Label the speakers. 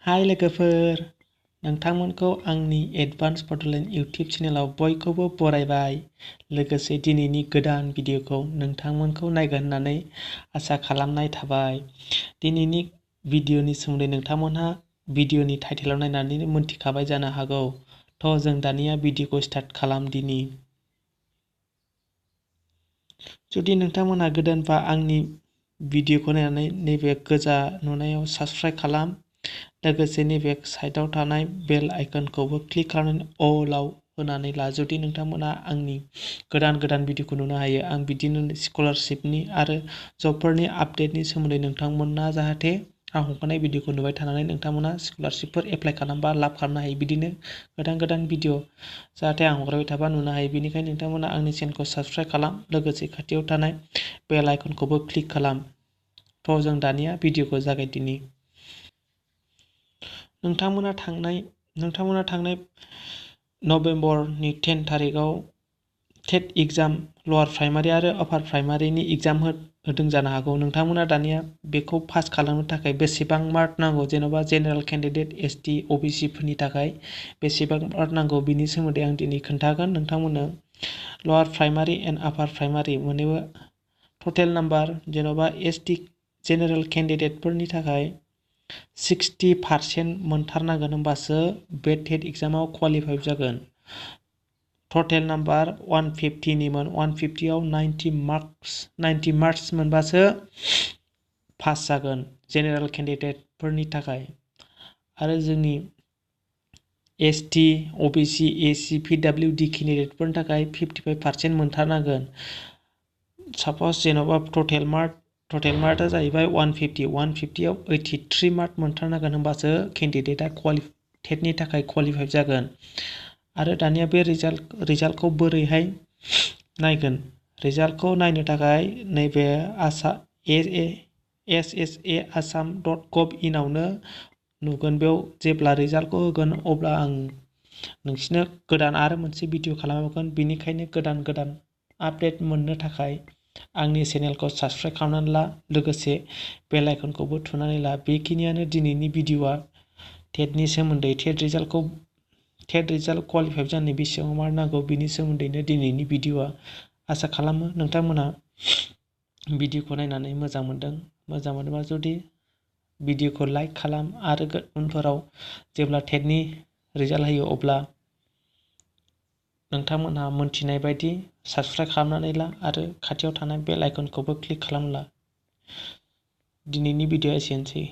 Speaker 1: हाय लोगोफोर, नोंथांमोनखौ आंनि एडभान्स बड'लेण्ड इउटिउब चेनेलाव बयखौबो बरायबाय। लोगोसे दिनैनि गोदान भिडिअखौ नोंथांमोनखौ नायगोन होननानै आसा खालामनाय थाबाय। दिनैनि भिडिअनि सोमोन्दै नोंथांमोनहा भिडिअनि टाइटेलाव नायनानै मोनथिखाबाय जानो हागौ। थ' जों दानिया भिडिअखौ स्टार्ट खालामदिनि। जुदि नोंथांमोनहा गोदानबा आंनि भिडिअखौ नायनानै नैबे गोजा नुनायाव साबस्क्राइब खालाम। लोगोसे नैबे साइडआव थानाय बेल आइकनखौबो क्लिक खालामनानै अलाव होनानै ला। जुदि नोंथांमोना आंनि गोदान भिडिअखौ नुनो हायो। आं बिदिनो स्कलारशिपनि आरो जबफोरनि आपडेटनि सोमोन्दै नोंथांमोना जाहाथे आं हगारनाय भिडिअखौ नुबाय थानानै नोंथांमोना स्कलारशिपफोर एप्लाइ खालामबा लाब खालामनो हायो। बिदिनो गोदान भिडिअ जाहाथे आं हगारबाय थाबा नुनो हायो। बेनिखायनो नोंथांमोना आंनि चेनेलखौ साबस्क्राइब खालाम। लोगोसे खाथियाव थानाय बेल आइकनखौबो क्लिक खालाम। थ' जों दानिया भिडिअखौ जागायदिनि। नोंथांमोना थांनाय नभेम्बरनि 10 थारिखआव टेट एग्जाम लवार प्राइमारि आरो आपार प्राइमारिनि एग्जाम होदों जानो हागौ। नोंथांमोना दानिया बेखौ पास खालामनो थाखाय बेसेबां मार्क नांगौ, जेन'बा जेनेरेल केन्डिडेट एसटि अबिसि फोरनि थाखाय बेसेबां मार्क नांगौ बिनि सोमोन्दै आं दिनै खोन्थागोन नोंथांमोननो। लवार प्राइमारि एन्ड आपार प्राइमारि मोननैबो टटेल नाम्बार, जेन'बा एसटि जेनेरेल केन्डिडेटफोरनि थाखाय 60% मोनथारनांगोन, होमबासो बे टेट एग्जामाव क्वालिफाइ जागोन। टटेल नाम्बार 150निमोन, 150आव 90 मार्क्स मोनबासो पास जागोन जेनेरेल केन्डिडेटफोरनि थाखाय। आरो जोंनि एसटि, अबिसि, एसि, पिडाब्लिउडि केन्डिडेटफोरनि थाखाय 55% मोनथारनांगोन। साप'ज जेन'बा टटेल मार्कआ जाहैबाय 150आव 83 मार्क मोनथारनांगोन, होमबासो केन्डिडेटआ टेटनि थाखाय क्वालिफाइ जागोन। आरो दानिया बे रिजाल्टखौ बोरैहाय नायगोन? रिजाल्टखौ नायनो थाखाय नैबे ssa.assam.gov.in आवनो नुगोन। बेयाव जेब्ला रिजाल्टखौ होगोन अब्ला आं नोंसिनो गोदान आरो मोनसे भिडिअ खालामगोन। बेनिखायनो गोदान आपडेट मोननो थाखाय आंनि चेनेलखौ साबस्क्राइब खालामनानै ला। लोगोसे बेल आइकनखौबो थुनानै ला। बेखिनियानो दिनैनि भिडिअआ टेटनि सोमोन्दै। टेट रिजाल्ट क्वालिफाइ जानो बेसेबां मार्क नांगौ बिनि सोमोन्दैनो दिनैनि भिडिअआ। आसा खालामो नोंथांमोना भिडिअखौ नायनानै मोजां मोनदोंबा जुदि भिडिअखौ लाइक खालाम। आरो उनफोराव जेब्ला टेटनि रिजाल्ट होयो अब्ला नोंथांमोनहा मोनथिनाय बायदि साबस्क्राइब खालामनानै ला आरो खाथियाव थानाय बेल आइकनखौबो क्लिक खालामना ला। दिनैनि भिडिअआ एसेनोसै।